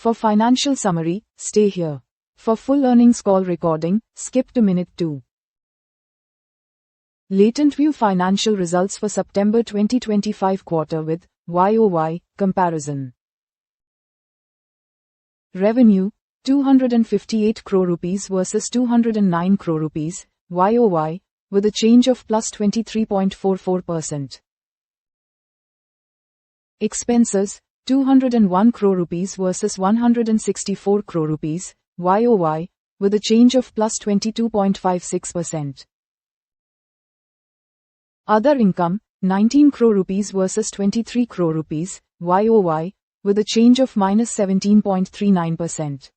For financial summary, stay here. For full earnings call recording, skip to minute 2. LATENTVIEW financial results for September 2025 quarter with YOY comparison. Revenue 258 crore rupees versus 209 crore rupees YOY with a change of plus 23.44%. Expenses 201 crore rupees versus 164 crore rupees YOY with a change of plus 22.56%. Other income 19 crore rupees versus 23 crore rupees YOY with a change of minus 17.39%.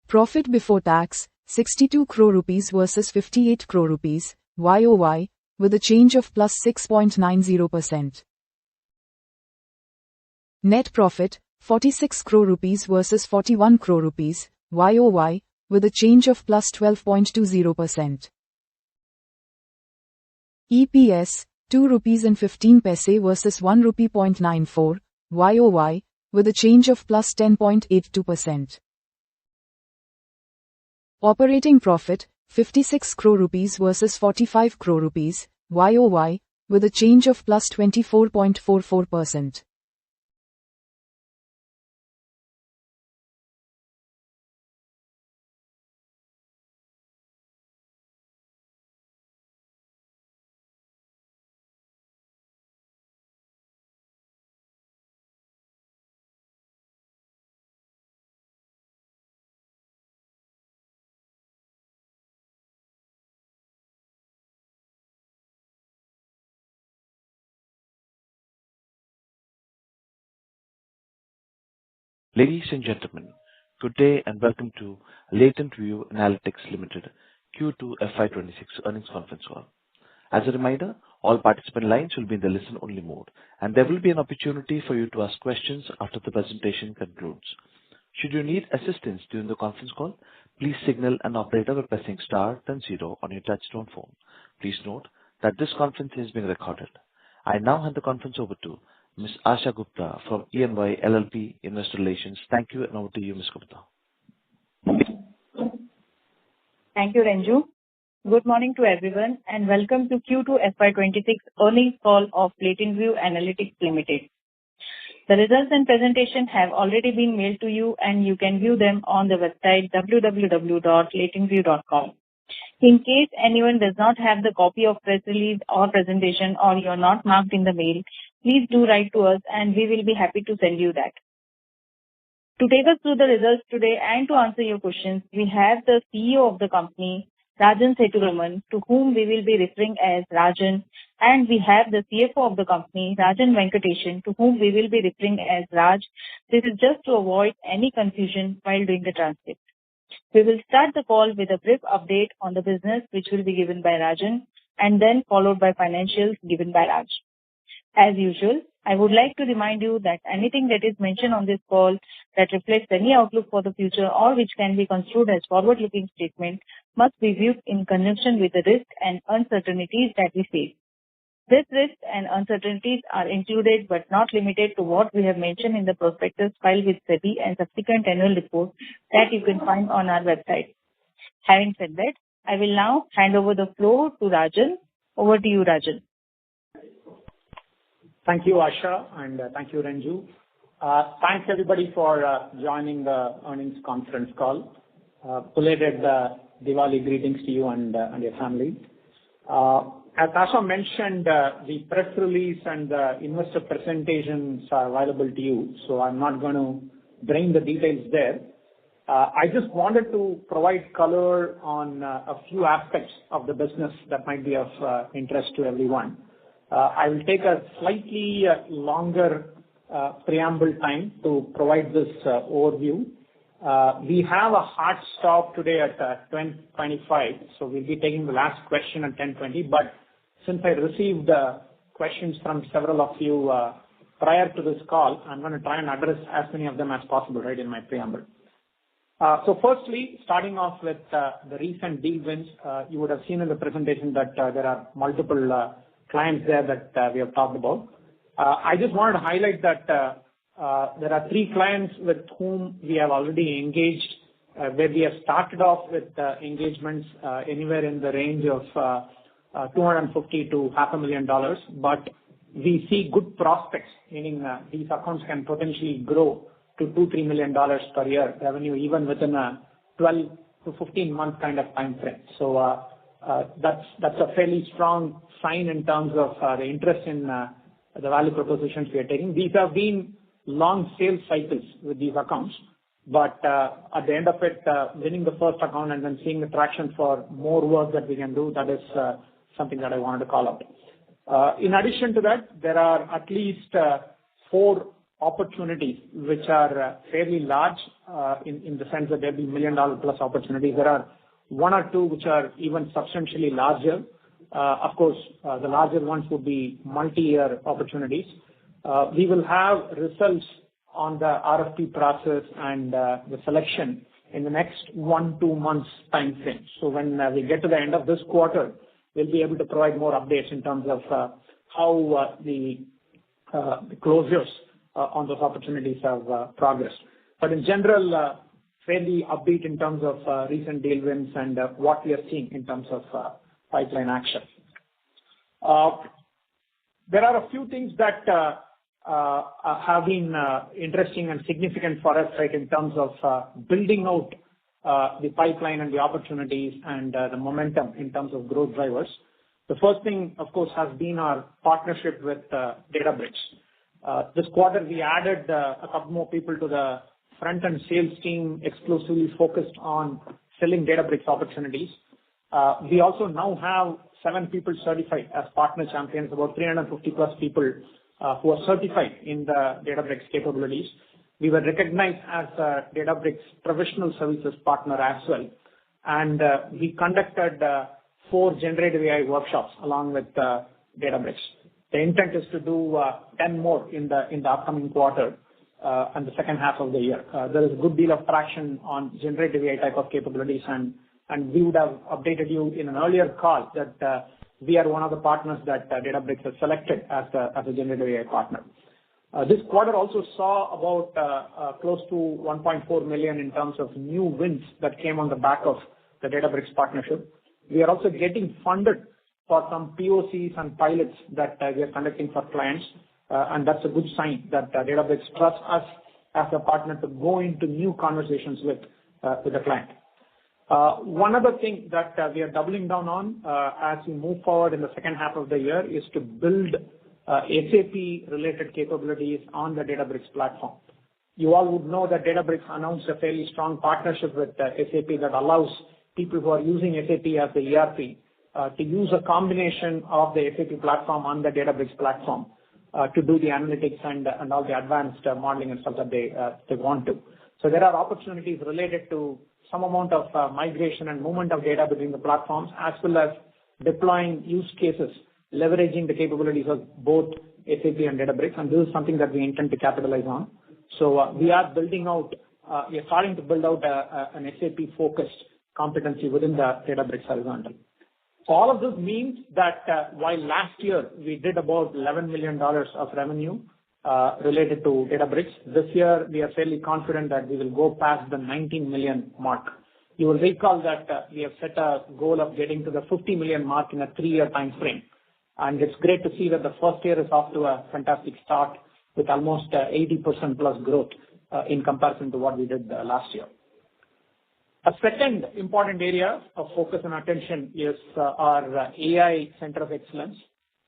Profit before tax 62 crore rupees versus 58 crore rupees YOY with a change of plus 6.90%. Net profit 46 crore rupees versus 41 crore rupees YOY with a change of plus 12.20%. EPS 2 rupees and 15 paise versus 1 rupee 0.94 YOY with a change of plus 10.82%. Operating profit 56 crore rupees versus 45 crore rupees YOY with a change of plus 24.44%. Ladies and gentlemen, good day and welcome to Latent View Analytics Limited Q2 FY2026 earnings conference call. As a reminder, all participant lines will be in the listen-only mode, and there will be an opportunity for you to ask questions after the presentation concludes. Should you need assistance during the conference call, please signal an operator by pressing star then 0 on your touchtone phone. Please note that this conference is being recorded. I now hand the conference over to Ms. Asha Gupta from EY LLP Investor Relations. Thank you, and over to you, Ms. Gupta. Thank you, Renju. Good morning to everyone, and welcome to Q2 FY2026 earnings call of Latent View Analytics Limited. The results and presentation have already been mailed to you, and you can view them on the website www.latentview.com. In case anyone does not have the copy of press release or presentation, or you are not marked in the mail, please do write to us and we will be happy to send you that. To take us through the results today and to answer your questions, we have the CEO of the company, Rajan Sethuraman, to whom we will be referring as Rajan, and we have the CFO of the company, Rajan Venkatesan, to whom we will be referring as Raj. This is just to avoid any confusion while doing the transcript. We will start the call with a brief update on the business, which will be given by Rajan, and then followed by financials given by Raj. As usual, I would like to remind you that anything that is mentioned on this call that reflects any outlook for the future or which can be construed as forward-looking statement must be viewed in conjunction with the risks and uncertainties that we face. These risks and uncertainties are included but not limited to what we have mentioned in the prospectus filed with SEBI and subsequent annual report that you can find on our website. Having said that, I will now hand over the floor to Rajan. Over to you, Rajan. Thank you, Asha, and thank you, Renju. Thanks, everybody, for joining the earnings conference call. Belated Diwali greetings to you and your family. As Asha mentioned, the press release and the investor presentations are available to you, so I'm not going to bring the details there. I just wanted to provide color on a few aspects of the business that might be of interest to everyone. I will take a slightly longer preamble time to provide this overview. We have a hard stop today at 10:25, so we'll be taking the last question at 10:20. But since I received questions from several of you prior to this call, I'm going to try and address as many of them as possible right in my preamble. So firstly, starting off with the recent deal wins, you would have seen in the presentation that there are multiple clients there that we have talked about. I just wanted to highlight that there are 3 clients with whom we have already engaged, where we have started off with engagements anywhere in the range of $250 to $500,000, but we see good prospects, meaning these accounts can potentially grow to $2-3 million per year revenue, even within a 12 to 15 month kind of time frame. So that's a fairly strong sign in terms of the interest in the value propositions we are taking. These have been long sales cycles with these accounts, but at the end of it, winning the first account and then seeing the traction for more work that we can do, that is something that I wanted to call out. In addition to that, there are at least 4 opportunities which are fairly large in the sense that they'll be $1 million plus opportunities. There are 1 or 2 which are even substantially larger. Of course, the larger ones would be multi-year opportunities. We will have results on the RFP process and the selection in the next 1-2 months time frame. So when we get to the end of this quarter, we'll be able to provide more updates in terms of how the closures on those opportunities have progressed. But in general, fairly upbeat in terms of recent deal wins and what we are seeing in terms of pipeline action. There are a few things that have been interesting and significant for us, right, in terms of building out the pipeline and the opportunities and the momentum in terms of growth drivers. The first thing, of course, has been our partnership with Databricks. This quarter, we added a couple more people to the front-end sales team exclusively focused on selling Databricks opportunities. We also now have 7 people certified as partner champions, about 350 plus people who are certified in the Databricks capabilities. We were recognized as a Databricks professional services partner as well. And we conducted 4 generative AI workshops along with Databricks. The intent is to do 10 more in the upcoming quarter and the second half of the year. There is a good deal of traction on generative AI type of capabilities, and we would have updated you in an earlier call that we are one of the partners that Databricks has selected as a generative AI partner. This quarter also saw about close to 1.4 million in terms of new wins that came on the back of the Databricks partnership. We are also getting funded for some POCs and pilots that we are conducting for clients, and that's a good sign that Databricks trusts us as a partner to go into new conversations with the client. One other thing that we are doubling down on as we move forward in the second half of the year is to build SAP-related capabilities on the Databricks platform. You all would know that Databricks announced a fairly strong partnership with SAP that allows people who are using SAP as the ERP to use a combination of the SAP platform on the Databricks platform to do the analytics and all the advanced modeling and stuff that they want to. So there are opportunities related to some amount of migration and movement of data between the platforms, as well as deploying use cases, leveraging the capabilities of both SAP and Databricks, and this is something that we intend to capitalize on. So we are starting to build out an SAP-focused competency within the Databricks horizontal. All of this means that while last year we did about $11 million of revenue related to Databricks, this year we are fairly confident that we will go past the 19 million mark. You will recall that we have set a goal of getting to the 50 million mark in a 3-year time frame. And it's great to see that the first year is off to a fantastic start with almost 80% plus growth in comparison to what we did last year. A second important area of focus and attention is our AI Center of Excellence.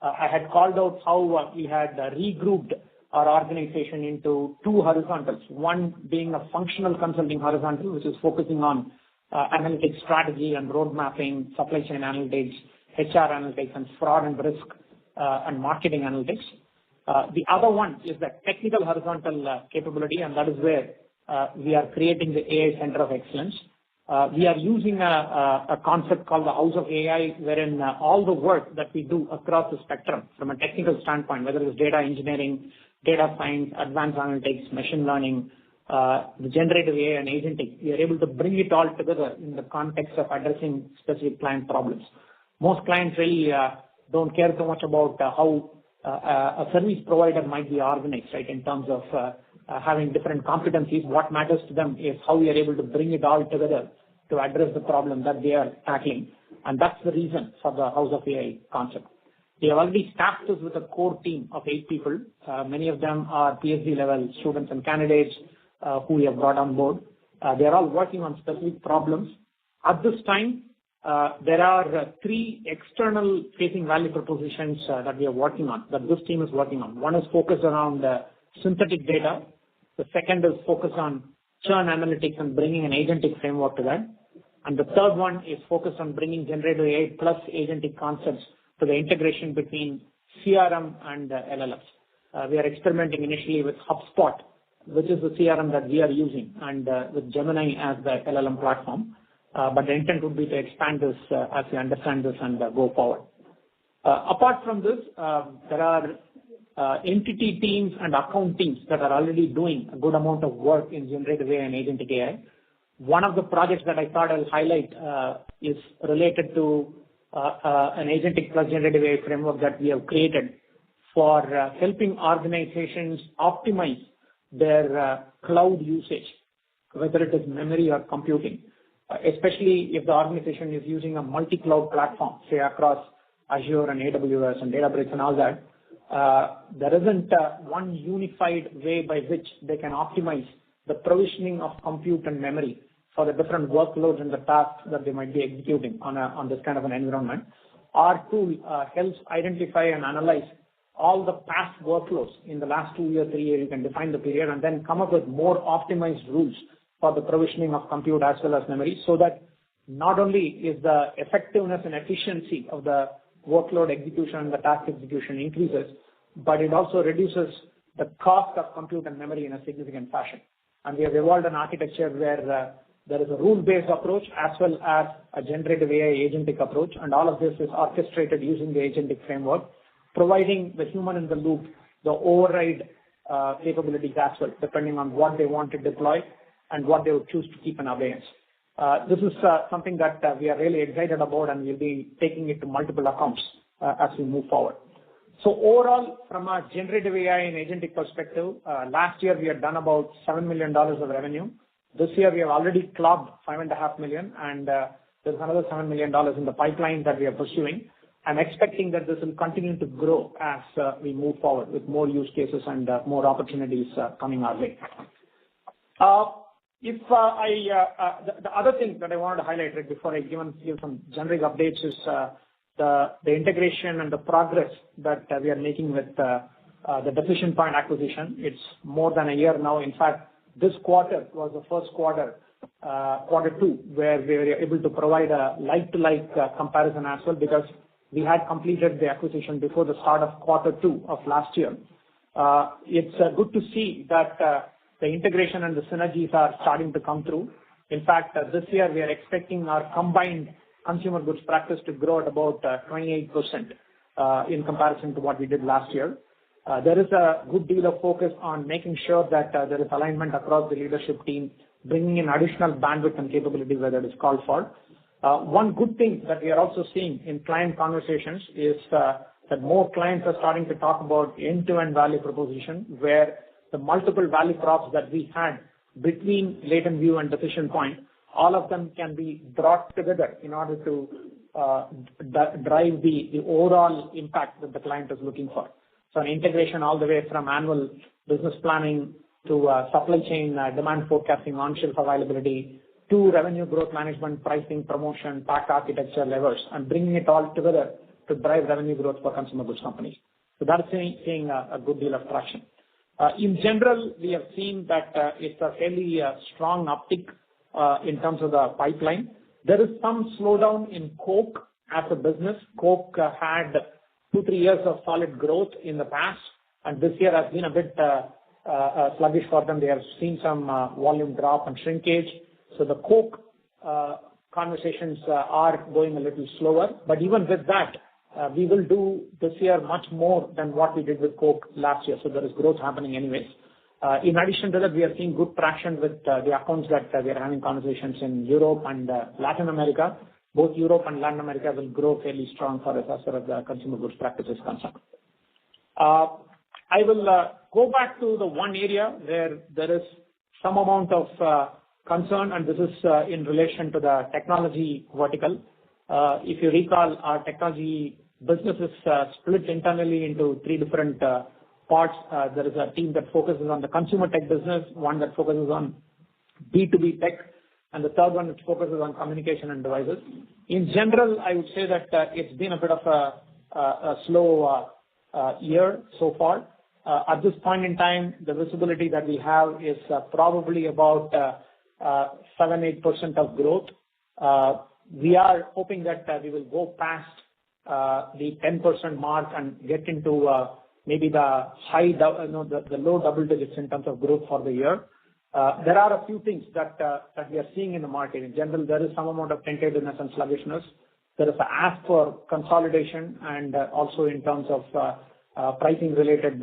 I had called out how we had regrouped our organization into 2 horizontals, one being a functional consulting horizontal, which is focusing on analytics strategy and road mapping, supply chain analytics, HR analytics, and fraud and risk and marketing analytics. The other one is the technical horizontal capability, and that is where we are creating the AI Center of Excellence. We are using a concept called the House of AI, wherein all the work that we do across the spectrum from a technical standpoint, whether it's data engineering, data science, advanced analytics, machine learning, the generative AI and agentic, we are able to bring it all together in the context of addressing specific client problems. Most clients really don't care so much about how a service provider might be organized, right, in terms of having different competencies. What matters to them is how we are able to bring it all together to address the problem that they are tackling. And that's the reason for the House of AI concept. We have already staffed us with a core team of 8 people. Many of them are PhD level students and candidates who we have brought on board. They are all working on specific problems. At this time, there are 3 external facing value propositions that we are working on, that this team is working on. One is focused around synthetic data. The second is focused on churn analytics and bringing an agentic framework to that. And the third one is focused on bringing generative AI plus agentic concepts to the integration between CRM and LLMs. We are experimenting initially with HubSpot, which is the CRM that we are using, and with Gemini as the LLM platform. But the intent would be to expand this as we understand this and go forward. Apart from this, there are entity teams and account teams that are already doing a good amount of work in generative AI and agentic AI. One of the projects that I thought I'll highlight is related to an agentic plus generative AI framework that we have created for helping organizations optimize their cloud usage, whether it is memory or computing, especially if the organization is using a multi-cloud platform, say across Azure and AWS and Databricks and all that. There isn't one unified way by which they can optimize the provisioning of compute and memory for the different workloads and the tasks that they might be executing on this kind of an environment. Our tool helps identify and analyze all the past workloads in the last 2 years, 3 years. You can define the period and then come up with more optimized rules for the provisioning of compute as well as memory, so that not only is the effectiveness and efficiency of the workload execution and the task execution increases, but it also reduces the cost of compute and memory in a significant fashion. And we have evolved an architecture where there is a rule-based approach as well as a generative AI agentic approach, and all of this is orchestrated using the agentic framework, providing the human in the loop the override capabilities as well, depending on what they want to deploy and what they would choose to keep in abeyance. This is something that we are really excited about, and we'll be taking it to multiple accounts as we move forward. So overall, from a generative AI and agentic perspective, last year we had done about $7 million of revenue. This year we have already clocked $5.5 million, and there's another $7 million in the pipeline that we are pursuing. I'm expecting that this will continue to grow as we move forward with more use cases and more opportunities coming our way. The other thing that I wanted to highlight right before I give some generic updates is the integration and the progress that we are making with the Decision Point acquisition. It's more than a year now. In fact, this quarter was the first quarter, Q2, where we were able to provide a like-to-like comparison as well, because we had completed the acquisition before the start of Q2 of last year. It's good to see that the integration and the synergies are starting to come through. In fact, this year we are expecting our combined consumer goods practice to grow at about 28% in comparison to what we did last year. There is a good deal of focus on making sure that there is alignment across the leadership team, bringing in additional bandwidth and capability where that is called for. One good thing that we are also seeing in client conversations is that more clients are starting to talk about end-to-end value proposition, where the multiple value props that we had between Latent View and Decision Point, all of them can be brought together in order to drive the overall impact that the client is looking for. So an integration all the way from annual business planning to supply chain demand forecasting, on-shelf availability, to revenue growth management, pricing, promotion, pack architecture levers, and bringing it all together to drive revenue growth for consumer goods companies. So that's seeing a good deal of traction. In general, we have seen that it's a fairly strong uptick in terms of the pipeline. There is some slowdown in Coke as a business. Coke had 2-3 years of solid growth in the past, and this year has been a bit sluggish for them. They have seen some volume drop and shrinkage. So the Coke conversations are going a little slower. But even with that, we will do this year much more than what we did with Coke last year. So there is growth happening anyways. In addition to that, we are seeing good traction with the accounts that we are having conversations in Europe and Latin America. Both Europe and Latin America will grow fairly strong for us as far as the consumer goods practice is concerned. I will go back to the one area where there is some amount of concern, and this is in relation to the technology vertical. If you recall, our technology business is split internally into three different parts. There is a team that focuses on the consumer tech business, one that focuses on B2B tech, and the third one which focuses on communication and devices. In general, I would say that it's been a bit of a slow year so far. At this point in time, the visibility that we have is probably about 7-8% of growth. We are hoping that we will go past the 10% mark and get into maybe the low double digits in terms of growth for the year. There are a few things that we are seeing in the market. In general, there is some amount of tentativeness and sluggishness. There is an ask for consolidation, and also in terms of pricing related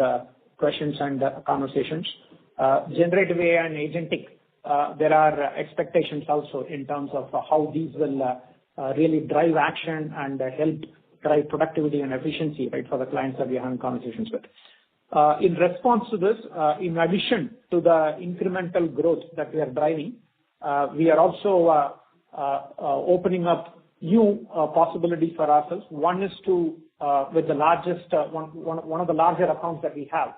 questions and conversations. Generative AI and agentic, there are expectations also in terms of how these will really drive action and help drive productivity and efficiency, right, for the clients that we are having conversations with. In response to this, in addition to the incremental growth that we are driving, we are also opening up new possibilities for ourselves. One is to, with the largest, one of the larger accounts that we have,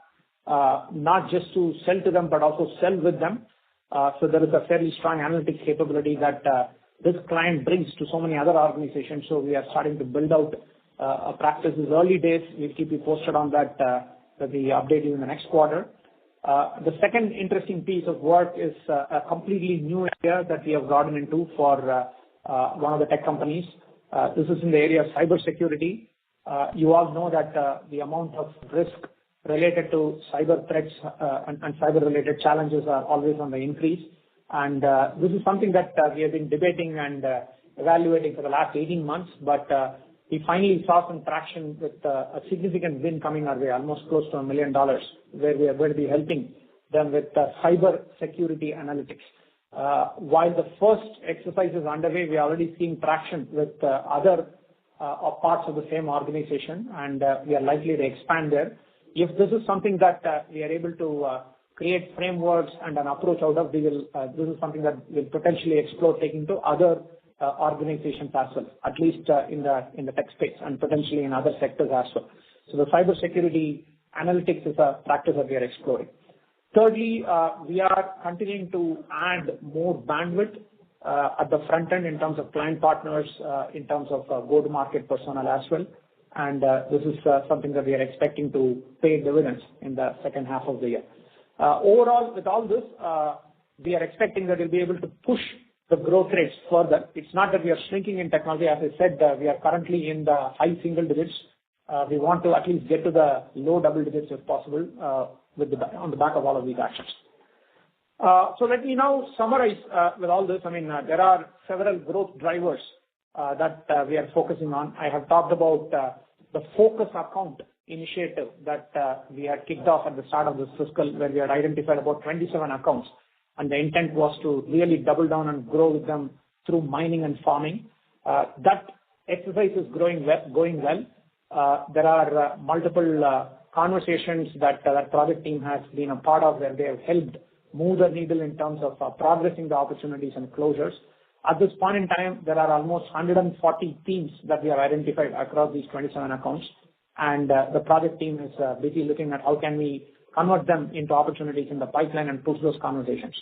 not just to sell to them, but also sell with them. So there is a fairly strong analytics capability that this client brings to so many other organizations. So we are starting to build out a practice. It's early days. We'll keep you posted on that. That we update you in the next quarter. The second interesting piece of work is a completely new area that we have gotten into for one of the tech companies. This is in the area of cybersecurity. You all know that the amount of risk related to cyber threats and cyber-related challenges are always on the increase. And this is something that we have been debating and evaluating for the last 18 months, but we finally saw some traction with a significant win coming our way, almost close to $1 million, where we are going to be helping them with cyber security analytics. While the first exercise is underway, we are already seeing traction with other parts of the same organization, and we are likely to expand there. If this is something that we are able to create frameworks and an approach out of, this is something that we'll potentially explore taking to other organizations as well, at least in the tech space and potentially in other sectors as well. So the cybersecurity analytics is a practice that we are exploring. Thirdly, we are continuing to add more bandwidth at the front end in terms of client partners, in terms of go-to-market personnel as well. And this is something that we are expecting to pay dividends in the second half of the year. Overall, with all this, we are expecting that we'll be able to push the growth rates further. It's not that we are shrinking in technology. As I said, we are currently in the high single digits. We want to at least get to the low double digits if possible on the back of all of these actions. So let me now summarize with all this. I mean, there are several growth drivers that we are focusing on. I have talked about the focus account initiative that we had kicked off at the start of this fiscal, where we had identified about 27 accounts. And the intent was to really double down and grow with them through mining and farming. That exercise is going well. There are multiple conversations that project team has been a part of, where they have helped move the needle in terms of progressing the opportunities and closures. At this point in time, there are almost 140 teams that we have identified across these 27 accounts. And the project team is busy looking at how can we convert them into opportunities in the pipeline and push those conversations.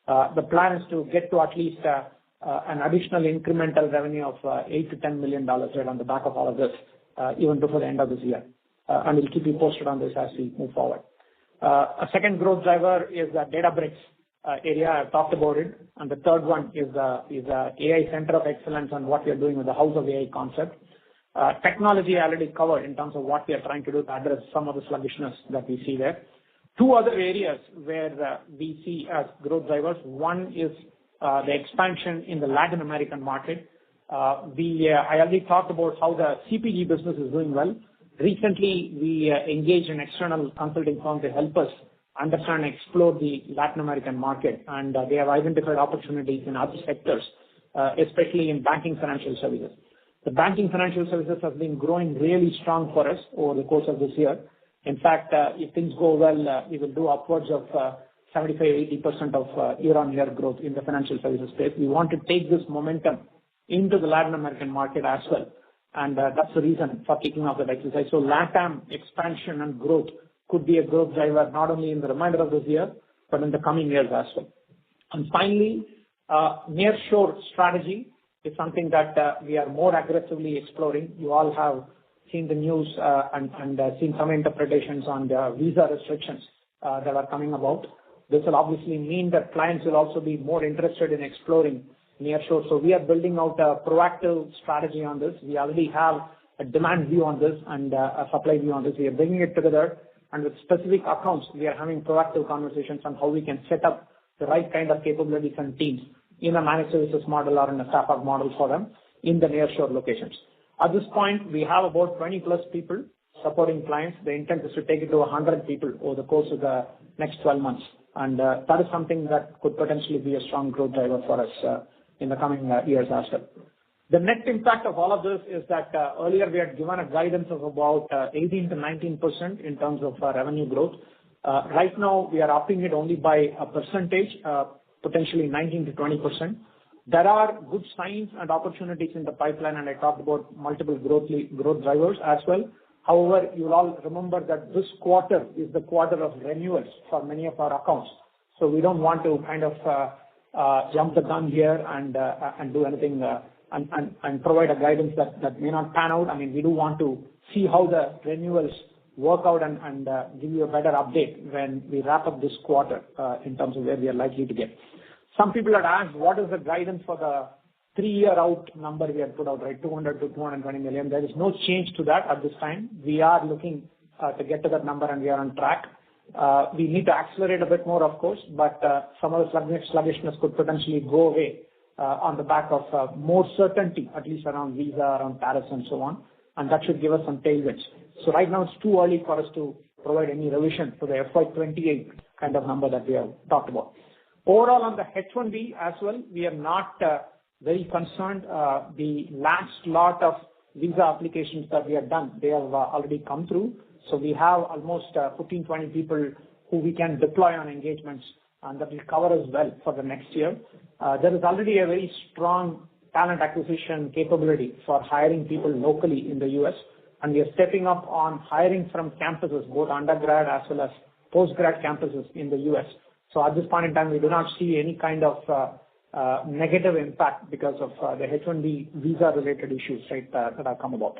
The plan is to get to at least an additional incremental revenue of $8 to $10 million right on the back of all of this, even before the end of this year. And we'll keep you posted on this as we move forward. A second growth driver is the Databricks area. I've talked about it. And the third one is the AI Center of Excellence and what we are doing with the House of AI concept. Technology I already covered in terms of what we are trying to do to address some of the sluggishness that we see there. Two other areas where we see as growth drivers. One is the expansion in the Latin American market. I already talked about how the CPG business is doing well. Recently, we engaged an external consulting firm to help us understand and explore the Latin American market. And they have identified opportunities in other sectors, especially in banking financial services. The banking financial services have been growing really strong for us over the course of this year. In fact, if things go well, we will do upwards of 75-80% of year-on-year growth in the financial services space. We want to take this momentum into the Latin American market as well, and that's the reason for kicking off that exercise. So LATAM expansion and growth could be a growth driver not only in the remainder of this year, but in the coming years as well. And finally, nearshore strategy is something that we are more aggressively exploring. You all have seen the news and seen some interpretations on the visa restrictions that are coming about. This will obviously mean that clients will also be more interested in exploring nearshore. So we are building out a proactive strategy on this. We already have a demand view on this and a supply view on this. We are bringing it together, and with specific accounts, we are having proactive conversations on how we can set up the right kind of capabilities and teams in a managed services model or in a staff aug model for them in the nearshore locations. At this point, we have about 20 plus people supporting clients. The intent is to take it to 100 people over the course of the next 12 months. And that is something that could potentially be a strong growth driver for us in the coming years as well. The net impact of all of this is that earlier we had given a guidance of about 18 to 19% in terms of revenue growth. Right now, we are upping it only by a percentage, potentially 19 to 20%. There are good signs and opportunities in the pipeline, and I talked about multiple growth drivers as well. However, you'll all remember that this quarter is the quarter of renewals for many of our accounts. So we don't want to kind of jump the gun here and do anything and provide a guidance that may not pan out. I mean, we do want to see how the renewals work out and give you a better update when we wrap up this quarter in terms of where we are likely to get. Some people had asked, what is the guidance for the 3-year out number we had put out, right? 200 to 220 million. There is no change to that at this time. We are looking to get to that number, and we are on track. We need to accelerate a bit more, of course, but some of the sluggishness could potentially go away on the back of more certainty, at least around visa, around tariffs, and so on. And that should give us some tailwinds. So right now, it's too early for us to provide any revision for the FY28 kind of number that we have talked about. Overall, on the H1B as well, we are not very concerned. The last lot of visa applications that we have done, they have already come through. So we have almost 15-20 people who we can deploy on engagements, and that will cover us well for the next year. There is already a very strong talent acquisition capability for hiring people locally in the US, and we are stepping up on hiring from campuses, both undergrad as well as postgrad campuses in the US. So at this point in time, we do not see any kind of negative impact because of the H1B visa-related issues, right, that have come about.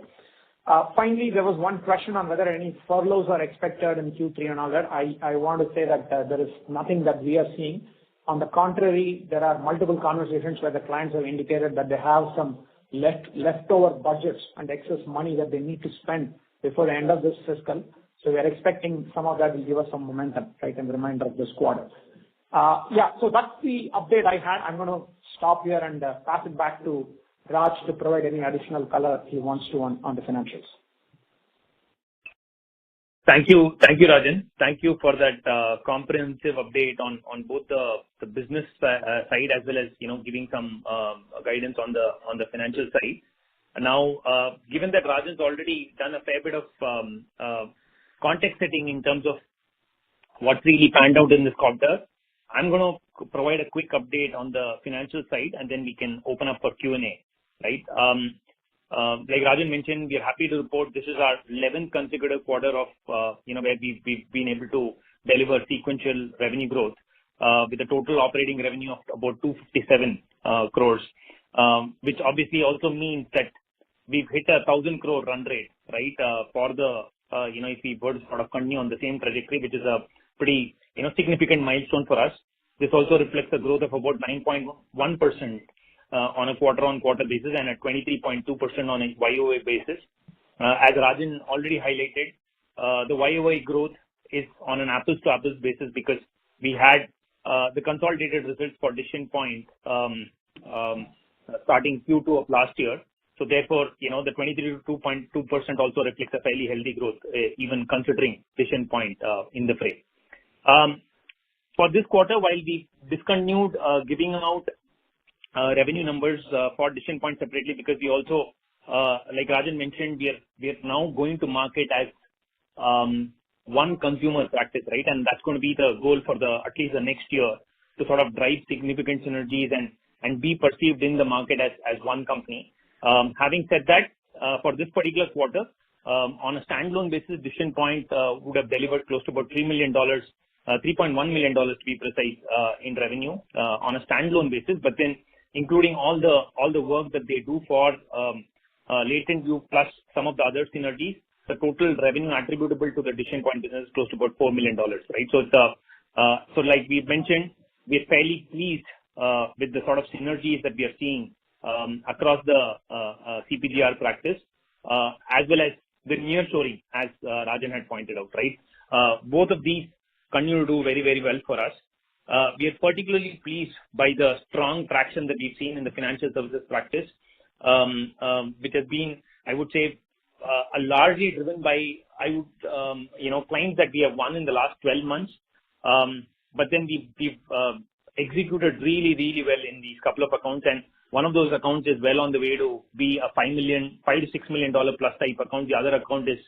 Finally, there was one question on whether any furloughs are expected in Q3 and all that. I want to say that there is nothing that we are seeing. On the contrary, there are multiple conversations where the clients have indicated that they have some leftover budgets and excess money that they need to spend before the end of this fiscal. So we are expecting some of that will give us some momentum, right, in the remainder of this quarter. So that's the update I had. I'm going to stop here and pass it back to Raj to provide any additional color he wants to on the financials. Thank you, Rajan. Thank you for that comprehensive update on both the business side as well as giving some guidance on the financial side. And now, given that Rajan's already done a fair bit of context setting in terms of what really panned out in this quarter, I'm going to provide a quick update on the financial side, and then we can open up for Q&A. Right? Like Rajan mentioned, we are happy to report this is our 11th consecutive quarter of where we've been able to deliver sequential revenue growth with a total operating revenue of about 257 crores, which obviously also means that we've hit a 1,000 crore run rate, right? For the if we were to sort of continue on the same trajectory, which is a pretty significant milestone for us. This also reflects a growth of about 9.1%. On a quarter-on-quarter basis and at 23.2% on a YOY basis. As Rajan already highlighted, the YOY growth is on an apples-to-apples basis because we had the consolidated results for Decision Point starting Q2 of last year. So therefore, the 23.2% also reflects a fairly healthy growth, even considering Decision Point in the fray. For this quarter, while we discontinued giving out revenue numbers for Decision Point separately, because we also, like Rajan mentioned, we are now going to market as one consumer practice, right? And that's going to be the goal for at least the next year, to sort of drive significant synergies and be perceived in the market as one company. Having said that, for this particular quarter, on a standalone basis, Decision Point would have delivered close to about $3 million, $3.1 million to be precise, in revenue on a standalone basis. But then, including all the work that they do for LatentView plus some of the other synergies, the total revenue attributable to the Decision Point business is close to about $4 million, right? So so like we mentioned, we're fairly pleased with the sort of synergies that we are seeing across the CPGR practice, as well as the nearshoring, as Rajan had pointed out, right? Both of these continue to do very, very well for us. We are particularly pleased by the strong traction that we've seen in the financial services practice, which has been, I would say, largely driven by, clients that we have won in the last 12 months. But then we've executed really, really well in these couple of accounts, and one of those accounts is well on the way to be a $5 to $6 million plus type account. The other account is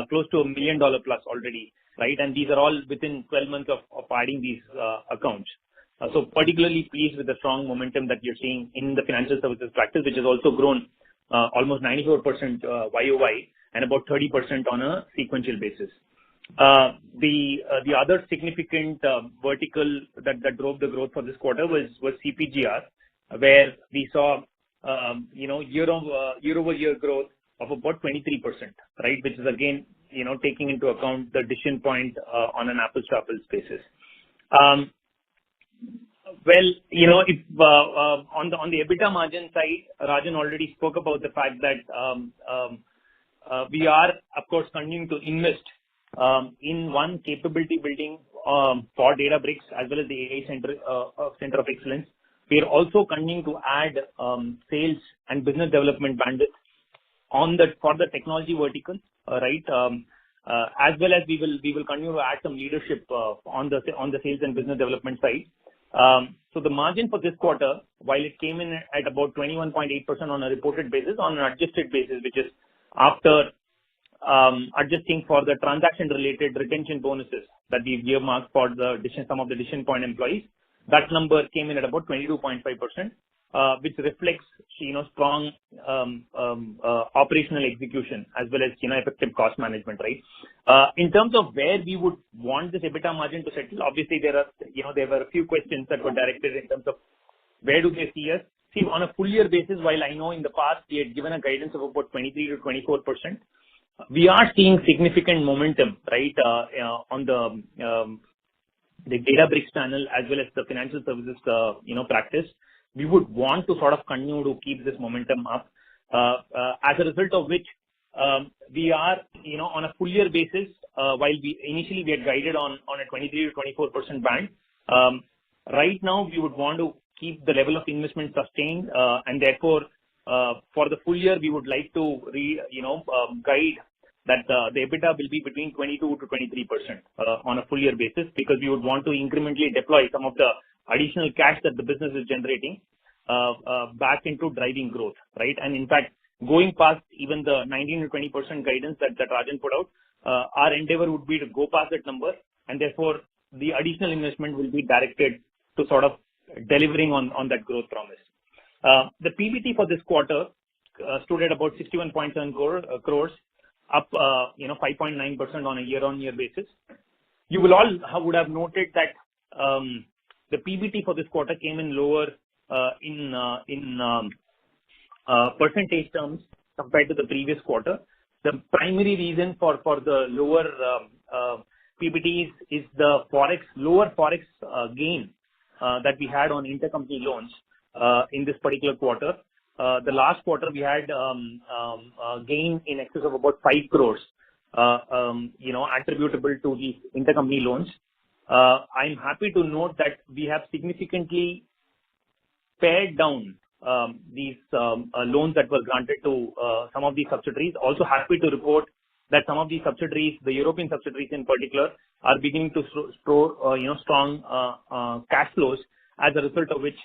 close to $1 million plus already, right? And these are all within 12 months of adding these accounts. So particularly pleased with the strong momentum that you're seeing in the financial services practice, which has also grown almost 94% YOY and about 30% on a sequential basis. The other significant vertical that drove the growth for this quarter was CPGR, where we saw year-over-year growth of about 23%, right? Which is again taking into account the Decision Point on an apples to apples basis. If on the EBITDA margin side, Rajan already spoke about the fact that we are, of course, continuing to invest in one capability building for Databricks as well as the AI Center of Excellence. We are also continuing to add sales and business development bandwidth for the technology vertical, right? As well as we will continue to add some leadership on the sales and business development side. So the margin for this quarter, while it came in at about 21.8% on a reported basis, on an adjusted basis, which is after adjusting for the transaction-related retention bonuses that we've earmarked for some of the Decision Point employees, that number came in at about 22.5%, which reflects strong operational execution as well as effective cost management, right? In terms of where we would want this EBITDA margin to settle, obviously there were a few questions that were directed in terms of where do they see us. See, on a full year basis, while I know in the past we had given a guidance of about 23 to 24%, we are seeing significant momentum, right, on the Databricks channel as well as the financial services, practice. We would want to sort of continue to keep this momentum up, as a result of which we are, on a full year basis, while we initially had guided on a 23 to 24% band, right now we would want to keep the level of investment sustained, and therefore, for the full year, we would like to guide that the EBITDA will be between 22 to 23% on a full year basis, because we would want to incrementally deploy some of the additional cash that the business is generating back into driving growth, right? And in fact, going past even the 19 to 20% guidance that Rajan put out, our endeavor would be to go past that number, and therefore the additional investment will be directed to sort of delivering on that growth promise. The PBT for this quarter stood at about 61.7 crores, up 5.9% on a year-on-year basis. You will all would have noted that the PBT for this quarter came in lower in percentage terms compared to the previous quarter. The primary reason for the lower PBT is the lower forex gain that we had on intercompany loans in this particular quarter. The last quarter we had gain in excess of about 5 crores, attributable to these intercompany loans. I'm happy to note that we have significantly pared down these loans that were granted to some of these subsidiaries. Also happy to report that some of these subsidiaries, the European subsidiaries in particular, are beginning to store strong cash flows, as a result of which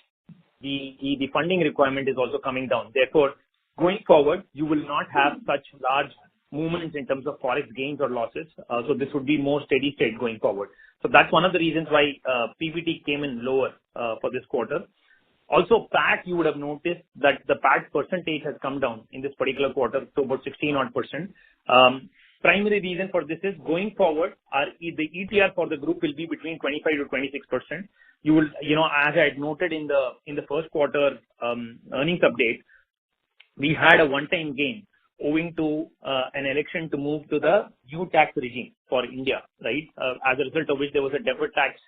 the funding requirement is also coming down. Therefore, going forward, you will not have such large movements in terms of forex gains or losses. So this would be more steady state going forward. So that's one of the reasons why PBT came in lower for this quarter. Also, PAT, you would have noticed that the PAT percentage has come down in this particular quarter to about 16%. Primary reason for this is going forward, the ETR for the group will be between 25 to 26%. You will, as I had noted in the first quarter earnings update, we had a one-time gain owing to an election to move to the new tax regime for India, right? As a result of which there was a deferred tax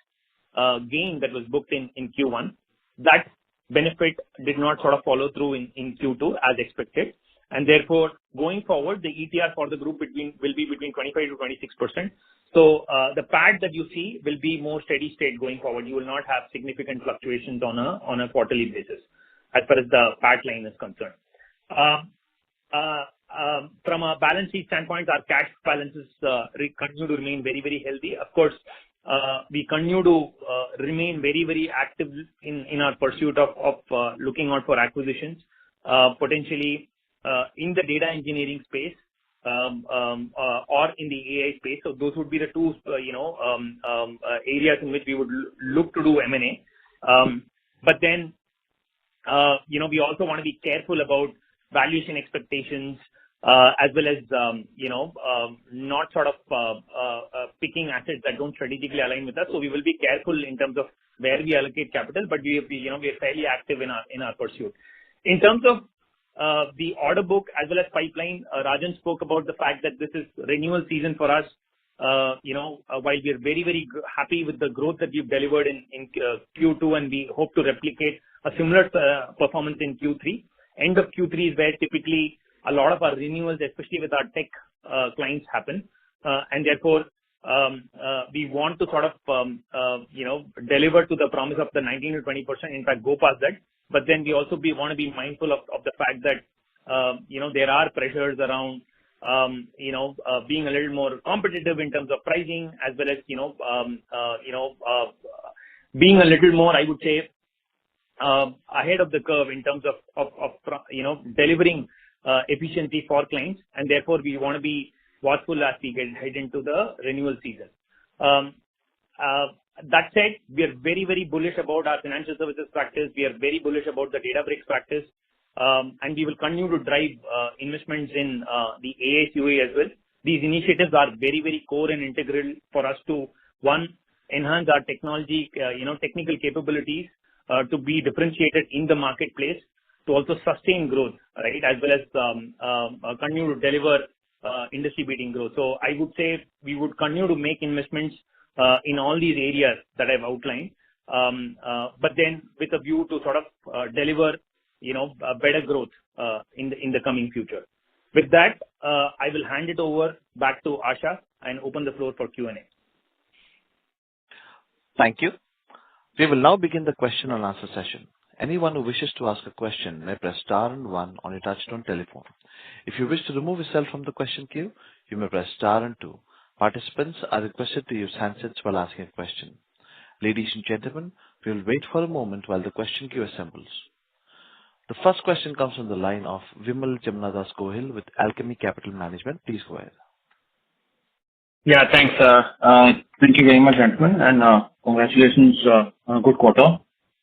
gain that was booked in Q1. That benefit did not sort of follow through in Q2 as expected. And therefore, going forward, the ETR for the group will be between 25 to 26%. So the PAT that you see will be more steady state going forward. You will not have significant fluctuations on a quarterly basis as far as the PAT line is concerned. From a balance sheet standpoint, our cash balances continue to remain very, very healthy. Of course, we continue to remain very, very active in our pursuit of looking out for acquisitions, potentially in the data engineering space or in the AI space. So those would be the two, areas in which we would look to do M&A. But then, we also want to be careful about valuation expectations, as well as, not sort of picking assets that don't strategically align with us. So we will be careful in terms of where we allocate capital, but we are fairly active in our pursuit. In terms of the order book as well as pipeline, Rajan spoke about the fact that this is renewal season for us. While we are very, very happy with the growth that we've delivered in Q2, and we hope to replicate a similar performance in Q3. End of Q3 is where typically a lot of our renewals, especially with our tech clients, happen. And therefore, we want to sort of, deliver to the promise of the 19 to 20%, in fact, go past that. But then we also want to be mindful of the fact that, there are pressures around, being a little more competitive in terms of pricing, as well as, being a little more, I would say, ahead of the curve in terms of delivering efficiency for clients. And therefore, we want to be watchful as we head into the renewal season. That said, we are very, very bullish about our financial services practice. We are very bullish about the Databricks practice. And we will continue to drive investments in the AI QA as well. These initiatives are very, very core and integral for us to, one, enhance our technology, technical capabilities to be differentiated in the marketplace, to also sustain growth, right, as well as continue to deliver industry-beating growth. So I would say we would continue to make investments in all these areas that I've outlined, but then with a view to sort of deliver, a better growth in the coming future. With that, I will hand it over back to Asha and open the floor for Q&A. Thank you. We will now begin the question and answer session. Anyone who wishes to ask a question may press star and one on your touchtone telephone. If you wish to remove yourself from the question queue, you may press star and two. Participants are requested to use handsets while asking a question. Ladies and gentlemen, we will wait for a moment while the question queue assembles. The first question comes from the line of Vimal Jamnadas Gohil with Alchemy Capital Management. Please go ahead. Yeah, thanks. Thank you very much, gentlemen, and congratulations on a good quarter.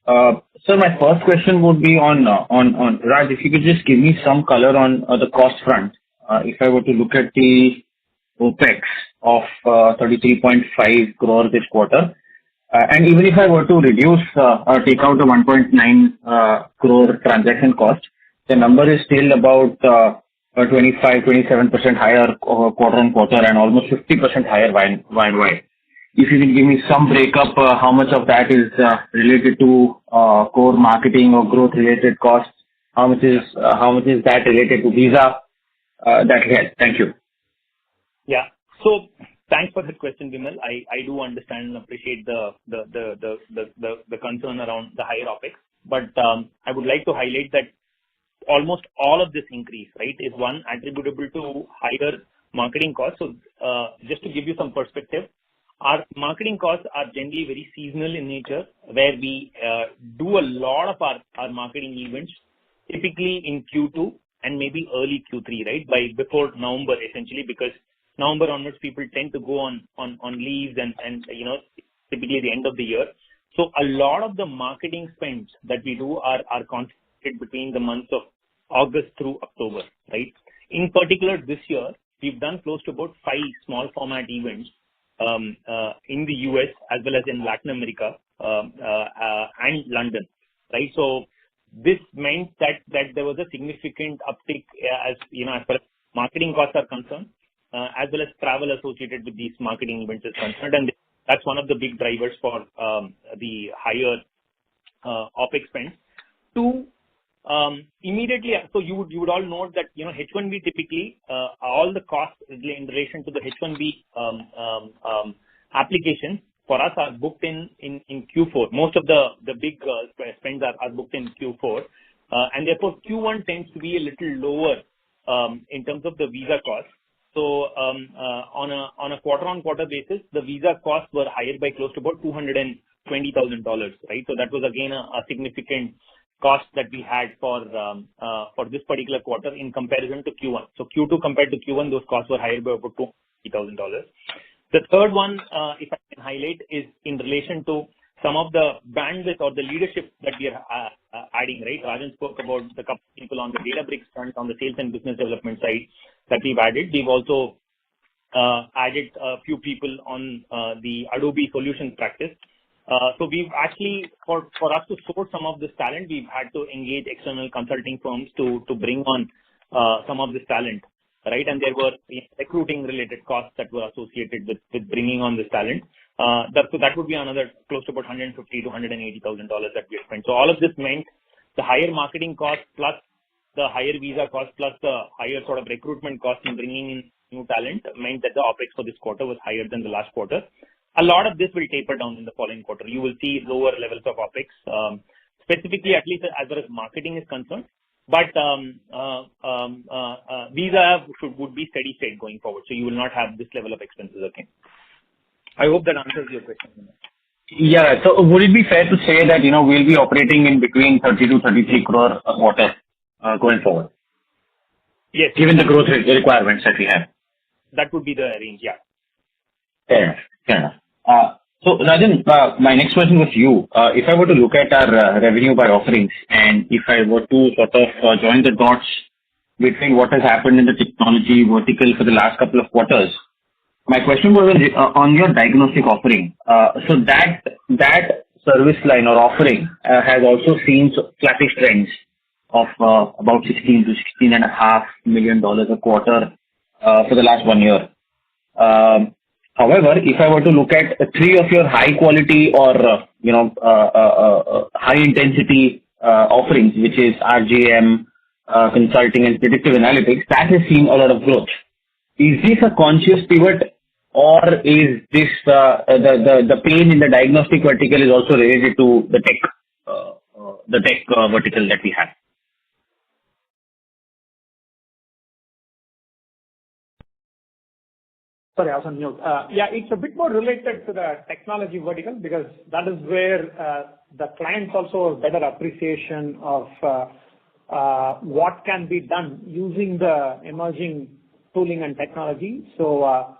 So my first question would be on Raj, if you could just give me some color on the cost front. If I were to look at the OPEX of 33.5 crore this quarter, and even if I were to reduce or take out the 1.9 crore transaction cost, the number is still about 25-27% higher quarter on quarter and almost 50% higher YoY. If you can give me some breakup, how much of that is related to core marketing or growth related costs? How much is that related to visa? That helps. Thank you. Yeah. So thanks for that question, Vimal. I do understand and appreciate the concern around the higher OPEX, but I would like to highlight that almost all of this increase, right, is one attributable to higher marketing costs. So just to give you some perspective, our marketing costs are generally very seasonal in nature, where we do a lot of our marketing events, typically in Q2 and maybe early Q3, right? Before November, essentially, because November onwards, people tend to go on leaves and typically the end of the year. So a lot of the marketing spends that we do are concentrated between the months of August through October, right? In particular, this year, we've done close to about 5 small format events in the US as well as in Latin America and London, right? So this meant that there was a significant uptick as far as marketing costs are concerned, as well as travel associated with these marketing events is concerned, and that's one of the big drivers for the higher OpEx spend. Two, immediately, so you would all note that H1B typically all the costs in relation to the H1B application for us are booked in Q4. Most of the big spends are booked in Q4, and therefore Q1 tends to be a little lower in terms of the visa cost. So on a quarter-on-quarter basis, the visa costs were higher by close to about $220,000, right? So that was again a significant cost that we had for this particular quarter in comparison to Q1. So Q2 compared to Q1, those costs were higher by about $220,000. The third one, if I can highlight, is in relation to some of the bandwidth or the leadership that we are adding, right? Rajan spoke about the couple of people on the Databricks front, on the sales and business development side that we've added. We've also added a few people on the Adobe solutions practice. So we've actually, for us to source some of this talent, we've had to engage external consulting firms to bring on some of this talent, right? And there were recruiting related costs that were associated with bringing on this talent. So that would be another close to about $150,000 to $180,000 that we spent. So all of this meant the higher marketing cost plus the higher visa cost plus the higher sort of recruitment cost in bringing in new talent meant that the OpEx for this quarter was higher than the last quarter. A lot of this will taper down in the following quarter. You will see lower levels of OpEx, specifically at least as far as marketing is concerned. But visa would be steady state going forward. So you will not have this level of expenses again. I hope that answers your question. Yeah. So would it be fair to say that, we'll be operating in between 30 to 33 crore a quarter going forward? Yes. Given the growth requirements that we have. That would be the range, yeah. Fair enough. So Rajan, my next question was you. If I were to look at our revenue by offerings, and if I were to sort of join the dots between what has happened in the technology vertical for the last couple of quarters, my question was on your diagnostic offering. So that service line or offering has also seen flattish trends of about $16 to $16.5 million a quarter for the last 1 year. However, if I were to look at 3 of your high quality or high intensity offerings, which is RGM, consulting, and predictive analytics, that has seen a lot of growth. Is this a conscious pivot, or is this the pain in the diagnostic vertical is also related to the tech vertical that we have? Sorry, I was on mute. Yeah, it's a bit more related to the technology vertical because that is where the clients also have better appreciation of what can be done using the emerging tooling and technology. So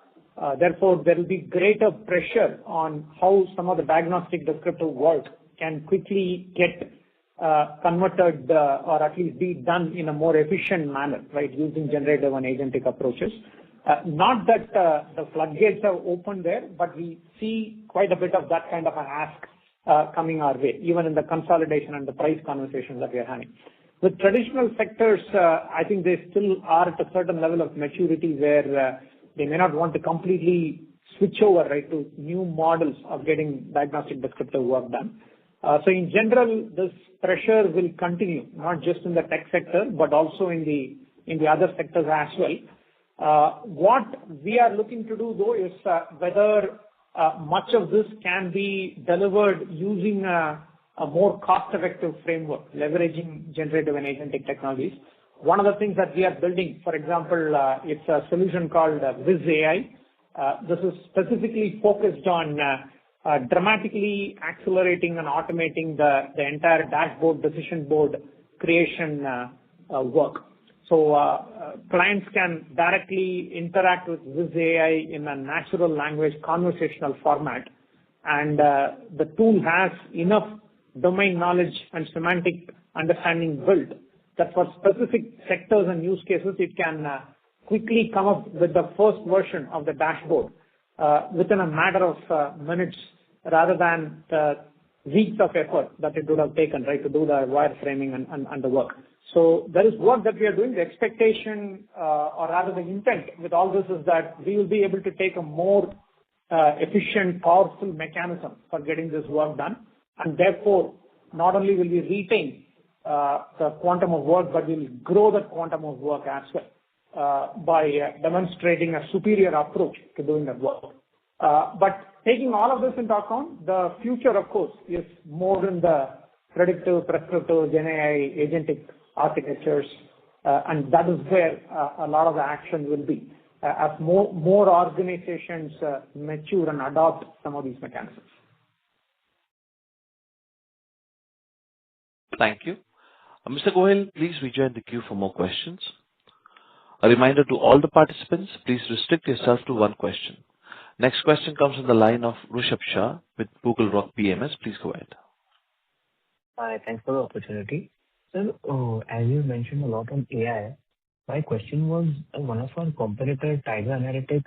therefore, there will be greater pressure on how some of the diagnostic descriptive work can quickly get converted or at least be done in a more efficient manner, right, using generative and agentic approaches. Not that the floodgates have opened there, but we see quite a bit of that kind of an ask coming our way, even in the consolidation and the price conversation that we are having. With traditional sectors, I think they still are at a certain level of maturity where they may not want to completely switch over, right, to new models of getting diagnostic descriptive work done. So in general, this pressure will continue, not just in the tech sector, but also in the other sectors as well. What we are looking to do, though, is whether much of this can be delivered using a more cost-effective framework, leveraging generative and agentic technologies. One of the things that we are building, for example, it's a solution called Viz AI. This is specifically focused on dramatically accelerating and automating the entire dashboard, decision board creation work. So clients can directly interact with this AI in a natural language conversational format. And the tool has enough domain knowledge and semantic understanding built that for specific sectors and use cases, it can quickly come up with the first version of the dashboard within a matter of minutes rather than the weeks of effort that it would have taken, right, to do the wireframing and the work. So there is work that we are doing. The expectation, or rather the intent with all this is that we will be able to take a more efficient, powerful mechanism for getting this work done. And therefore, not only will we retain the quantum of work, but we will grow the quantum of work as well by demonstrating a superior approach to doing that work. But taking all of this into account, the future, of course, is more in the predictive, prescriptive, GenAI, agentic architectures, and that is where a lot of the action will be as more organizations mature and adopt some of these mechanisms. Thank you. Mr. Gohil, please rejoin the queue for more questions. A reminder to all the participants, please restrict yourself to one question. Next question comes from the line of Rishabh Shah with Google Rock PMS. Please go ahead. Hi, thanks for the opportunity. Sir, as you mentioned a lot on AI, my question was one of our competitor, Tiger Analytics,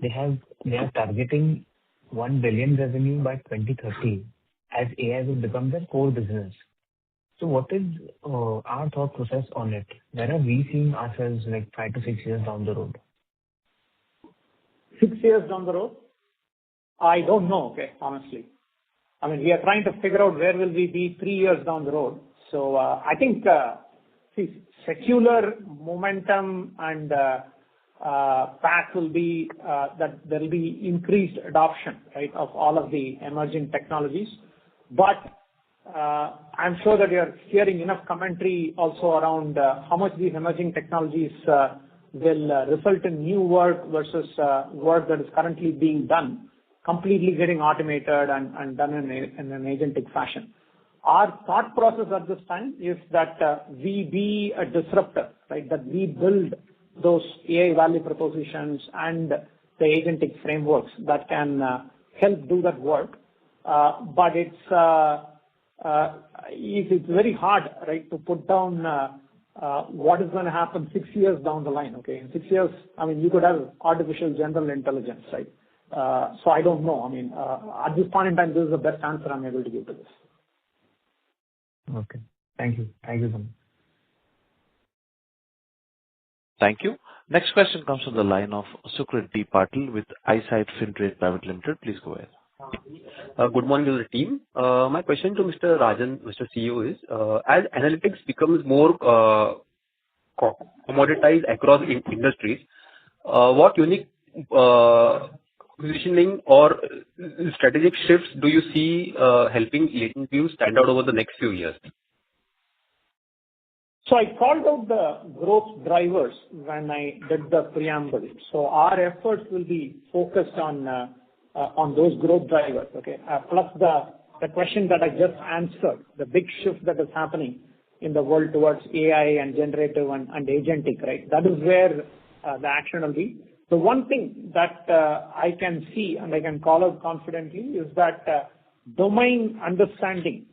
they are targeting 1 billion revenue by 2030 as AI will become their core business. So what is our thought process on it? Where are we seeing ourselves like 5 to 6 years down the road? 6 years down the road? I don't know, okay, honestly. I mean, we are trying to figure out where will we be 3 years down the road. So I think, secular momentum and path will be that there will be increased adoption, right, of all of the emerging technologies. But I'm sure that you're hearing enough commentary also around how much these emerging technologies will result in new work versus work that is currently being done, completely getting automated and done in an agentic fashion. Our thought process at this time is that we be a disruptor, right, that we build those AI value propositions and the agentic frameworks that can help do that work. But it's very hard, right, to put down what is going to happen 6 years down the line. Okay, in 6 years, I mean, you could have artificial general intelligence, right? So I don't know. I mean, at this point in time, this is the best answer I'm able to give to this. Okay, thank you. Thank you so much. Thank you. Next question comes from the line of Sukrit D. Patil with Eyesight Fintrade Private Limited. Please go ahead. Good morning to the team. My question to Mr. Rajan, Mr. CEO, is as analytics becomes more commoditized across industries, what unique positioning or strategic shifts do you see helping LatentView stand out over the next few years? So I called out the growth drivers when I did the preamble. So our efforts will be focused on those growth drivers, okay? Plus the question that I just answered, the big shift that is happening in the world towards AI and generative and agentic, right? That is where the action will be. The one thing that I can see and I can call out confidently is that domain understanding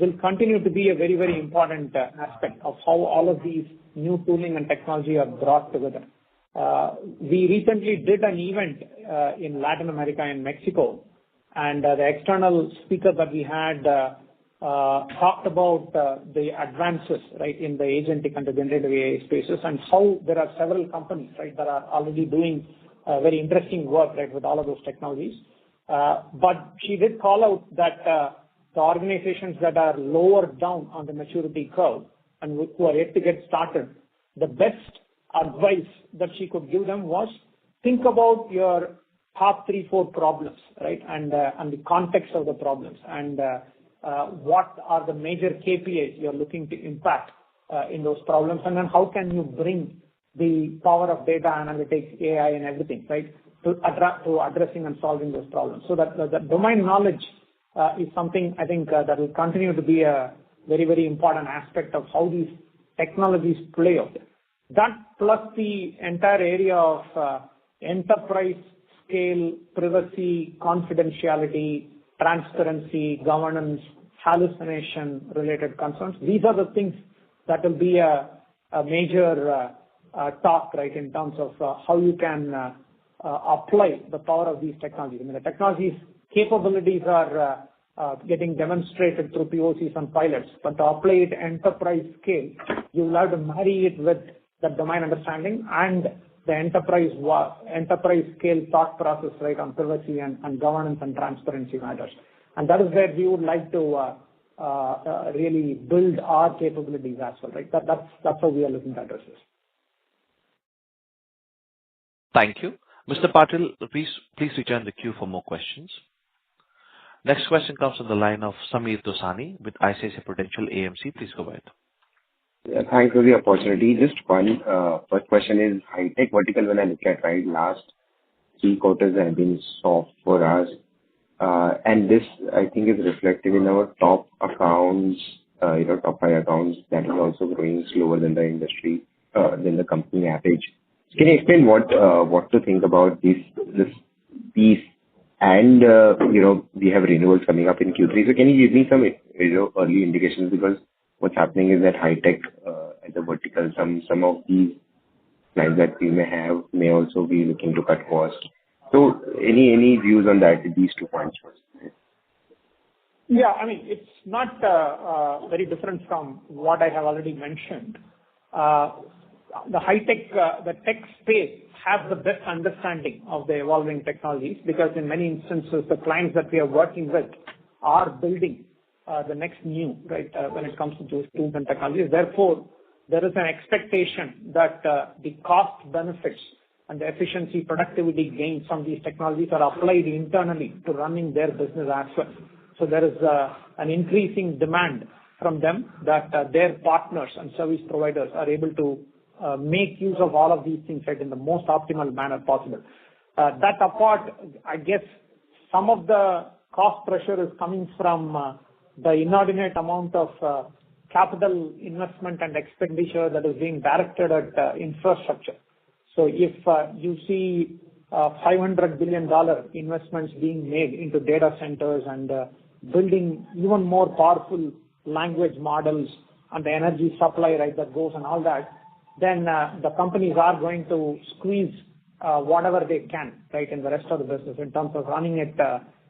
will continue to be a very, very important aspect of how all of these new tooling and technology are brought together. We recently did an event in Latin America and Mexico, and the external speaker that we had talked about the advances, right, in the agentic and the generative AI spaces and how there are several companies, right, that are already doing very interesting work, right, with all of those technologies. But she did call out that the organizations that are lower down on the maturity curve and who are yet to get started, the best advice that she could give them was think about your top 3-4 problems, right, and the context of the problems and what are the major KPIs you're looking to impact in those problems, and then how can you bring the power of data analytics, AI, and everything, right, to addressing and solving those problems. So that the domain knowledge is something I think that will continue to be a very, very important aspect of how these technologies play out. That plus the entire area of enterprise scale, privacy, confidentiality, transparency, governance, hallucination related concerns. These are the things that will be a major talk, right, in terms of how you can apply the power of these technologies. I mean, the technologies capabilities are getting demonstrated through POCs and pilots, but to apply it enterprise scale, you will have to marry it with the domain understanding and the enterprise scale thought process, right, on privacy and governance and transparency matters. And that is where we would like to really build our capabilities as well, right? That's how we are looking to address this. Thank you. Mr. Patil, please return the queue for more questions. Next question comes from the line of Sameer Dosani with ICICI Prudential AMC. Please go ahead. Yeah, thanks for the opportunity. Just one first question is high-tech vertical. When I look at right, last 3 quarters have been soft for us, and this I think is reflected in our top accounts, top 5 accounts that is also growing slower than the industry, than the company average. Can you explain what to think about this piece? And we have renewals coming up in Q3. So can you give me some early indications, because what's happening is that high tech at the vertical, some of these clients that we may have may also be looking to cut costs. So any views on that? These 2 points first. Yeah, I mean, it's not very different from what I have already mentioned. The high tech, the tech space have the best understanding of the evolving technologies, because in many instances, the clients that we are working with are building the next new, right, when it comes to those tools and technologies. Therefore, there is an expectation that the cost benefits and the efficiency, productivity gains from these technologies are applied internally to running their business as well. So there is an increasing demand from them that their partners and service providers are able to make use of all of these things, right, in the most optimal manner possible. That apart, I guess some of the cost pressure is coming from the inordinate amount of capital investment and expenditure that is being directed at infrastructure. So if you see $500 billion investments being made into data centers and building even more powerful language models and the energy supply, right, that goes and all that, then the companies are going to squeeze whatever they can, right, in the rest of the business in terms of running it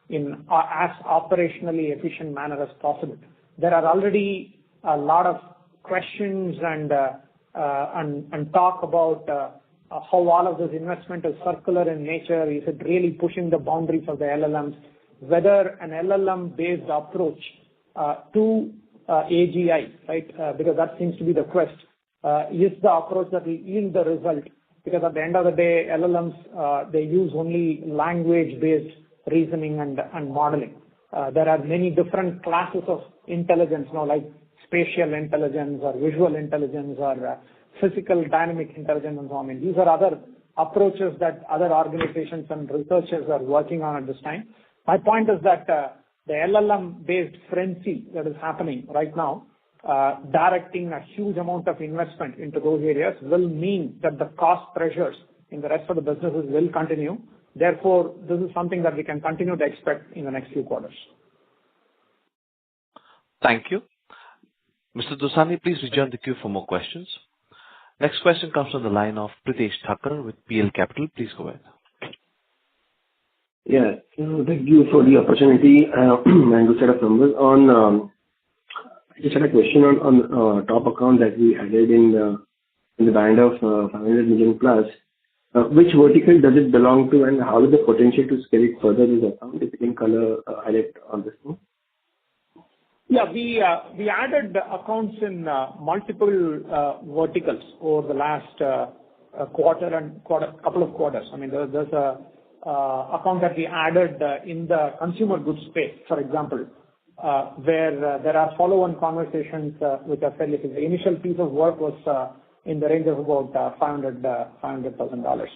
in as operationally efficient manner as possible. There are already a lot of questions and talk about how all of this investment is circular in nature. Is it really pushing the boundaries of the LLMs? Whether an LLM-based approach to AGI, right, because that seems to be the quest, is the approach that will yield the result. Because at the end of the day, LLMs, they use only language-based reasoning and modeling. There are many different classes of intelligence, like spatial intelligence or visual intelligence or physical dynamic intelligence and so on. I mean, these are other approaches that other organizations and researchers are working on at this time. My point is that the LLM-based frenzy that is happening right now, directing a huge amount of investment into those areas, will mean that the cost pressures in the rest of the businesses will continue. Therefore, this is something that we can continue to expect in the next few quarters. Thank you. Mr. Dosani, please rejoin the queue for more questions. Next question comes from the line of Pritesh Thakkar with PL Capital. Please go ahead. Yeah, thank you for the opportunity and good set of numbers. I just had a question on top account that we added in the band of 500 million plus. Which vertical does it belong to, and how is the potential to scale it further this account? If you can highlight on this one. Yeah, we added accounts in multiple verticals over the last couple of quarters. I mean, there's a account that we added in the consumer goods space, for example, where there are follow-on conversations which are fairly. The initial piece of work was in the range of about $500,000.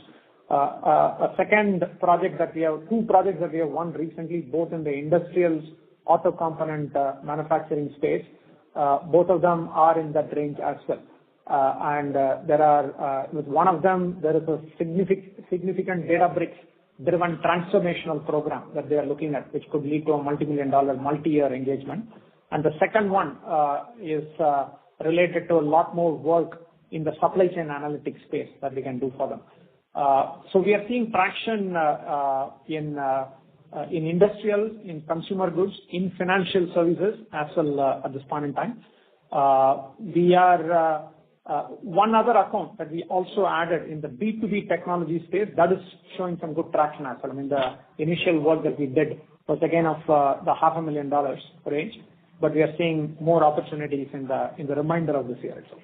A second project that we have, 2 projects that we have won recently, both in the industrials, auto component manufacturing space. Both of them are in that range as well. And there are, with one of them, there is a significant Databricks-driven transformational program that they are looking at, which could lead to a multi-million-dollar, multi-year engagement. And the second one is related to a lot more work in the supply chain analytics space that we can do for them. So we are seeing traction in industrial, in consumer goods, in financial services as well at this point in time. We are one other account that we also added in the B2B technology space that is showing some good traction as well. I mean, the initial work that we did was again of the $500,000 range, but we are seeing more opportunities in the remainder of this year itself.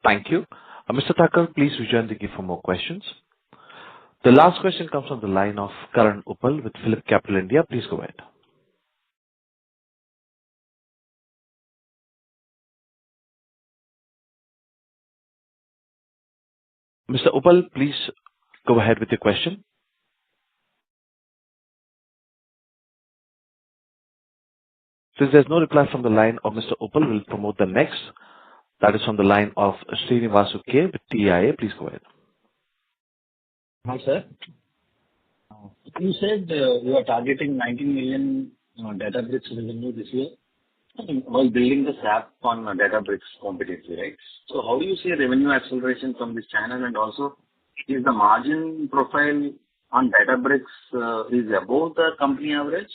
Thank you. Mr. Thakur, please rejoin the queue for more questions. The last question comes from the line of Karan Uppal with PhillipCapital India. Please go ahead. Mr. Uppal, please go ahead with your question. Since there's no reply from the line of Mr. Uppal, we'll promote the next. That is from the line of Srinivasu K with TIA. Please go ahead. Hi, sir. You said you are targeting 19 million Databricks revenue this year while building the SAP on Databricks competency, right? So how do you see revenue acceleration from this channel? And also, is the margin profile on Databricks is above the company average?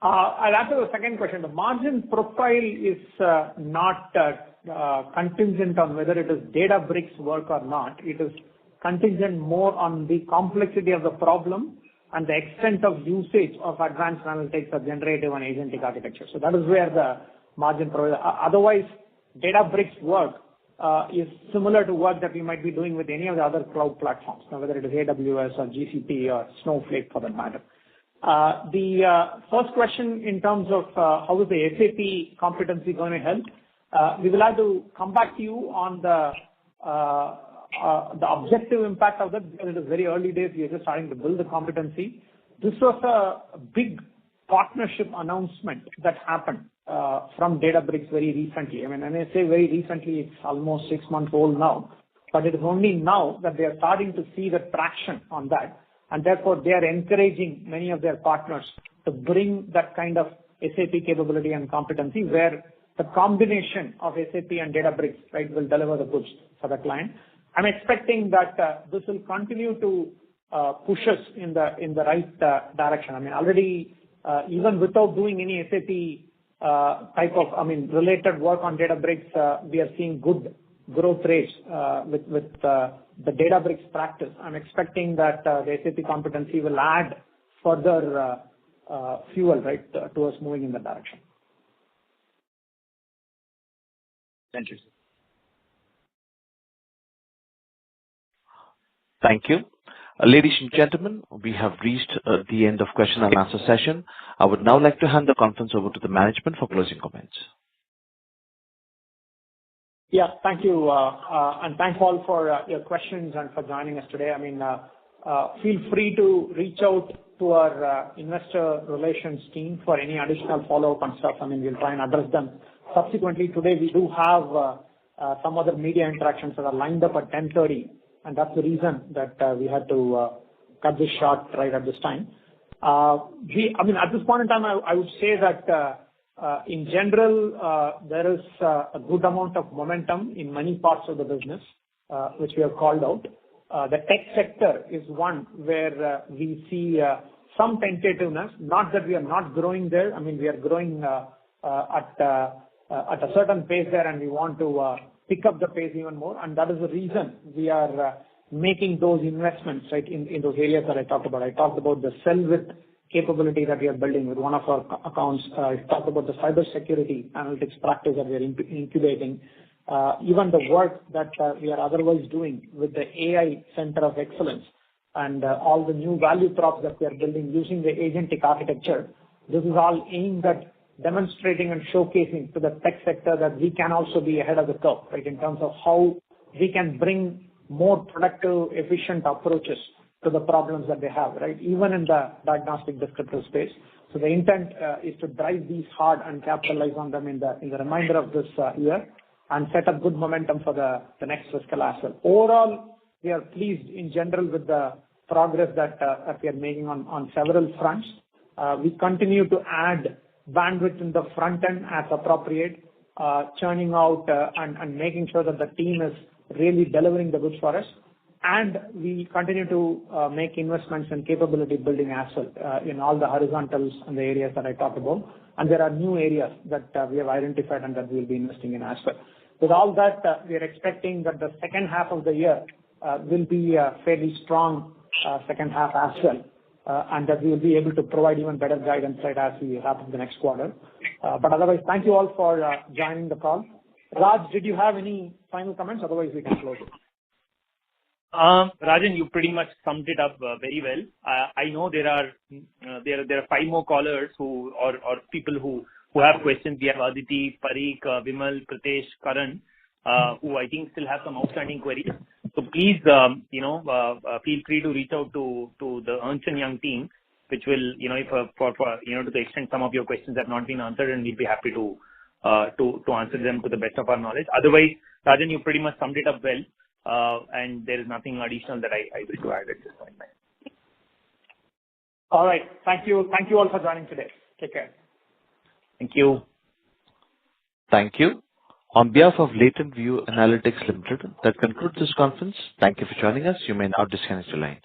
I'll answer the second question. The margin profile is not contingent on whether it is Databricks work or not. It is contingent more on the complexity of the problem and the extent of usage of advanced analytics or generative and agentic architecture. So that is where the margin profile. Otherwise, Databricks work is similar to work that we might be doing with any of the other cloud platforms, whether it is AWS or GCP or Snowflake for that matter. The first question in terms of how is the SAP competency going to help, we will have to come back to you on the objective impact of that because it is very early days. We are just starting to build the competency. This was a big partnership announcement that happened from Databricks very recently. I mean, when I say very recently, it's almost 6 months old now, but it is only now that they are starting to see the traction on that. And therefore, they are encouraging many of their partners to bring that kind of SAP capability and competency where the combination of SAP and Databricks, right, will deliver the goods for the client. I'm expecting that this will continue to push us in the right direction. I mean, already, even without doing any SAP type of, related work on Databricks, we are seeing good growth rates with the Databricks practice. I'm expecting that the SAP competency will add further fuel, right, to us moving in that direction. Thank you. Thank you. Ladies and gentlemen, we have reached the end of question and answer session. I would now like to hand the conference over to the management for closing comments. Yeah, thank you. And thanks all for your questions and for joining us today. I mean, feel free to reach out to our investor relations team for any additional follow-up and stuff. I mean, we'll try and address them subsequently. Today, we do have some other media interactions that are lined up at 10:30, and that's the reason that we had to cut this short right at this time. At this point in time, I would say that in general, there is a good amount of momentum in many parts of the business, which we have called out. The tech sector is one where we see some tentativeness, not that we are not growing there. I mean, we are growing at a certain pace there, and we want to pick up the pace even more. And that is the reason we are making those investments, right, in those areas that I talked about. I talked about the sell-with capability that we are building with one of our accounts. I talked about the cybersecurity analytics practice that we are incubating. Even the work that we are otherwise doing with the AI Center of Excellence and all the new value props that we are building using the agentic architecture. This is all aimed at demonstrating and showcasing to the tech sector that we can also be ahead of the curve, right, in terms of how we can bring more productive, efficient approaches to the problems that they have, right? Even in the diagnostic descriptive space. So the intent is to drive these hard and capitalize on them in the remainder of this year and set up good momentum for the next fiscal as well. Overall, we are pleased in general with the progress that we are making on several fronts. We continue to add bandwidth in the front end as appropriate, churning out and making sure that the team is really delivering the goods for us. And we continue to make investments in capability building as well in all the horizontals and the areas that I talked about. And there are new areas that we have identified and that we will be investing in as well. With all that, we are expecting that the second half of the year will be a fairly strong second half as well, and that we will be able to provide even better guidance right as we wrap up the next quarter. But otherwise, thank you all for joining the call. Raj, did you have any final comments? Otherwise, we can close it. Rajan, you pretty much summed it up very well. I know there are 5 more callers or people who have questions. We have Aditi, Parikh, Vimal, Pritesh, Karan, who I think still have some outstanding queries. So please, feel free to reach out to the Ernst & Young team, which will, if for to the extent some of your questions have not been answered, and we'll be happy to answer them to the best of our knowledge. Otherwise, Rajan, you pretty much summed it up well, and there is nothing additional that I wish to add at this point. All right. Thank you. Thank you all for joining today. Take care. Thank you. Thank you. On behalf of Latent View Analytics Limited, that concludes this conference. Thank you for joining us. You may now disconnect your lines.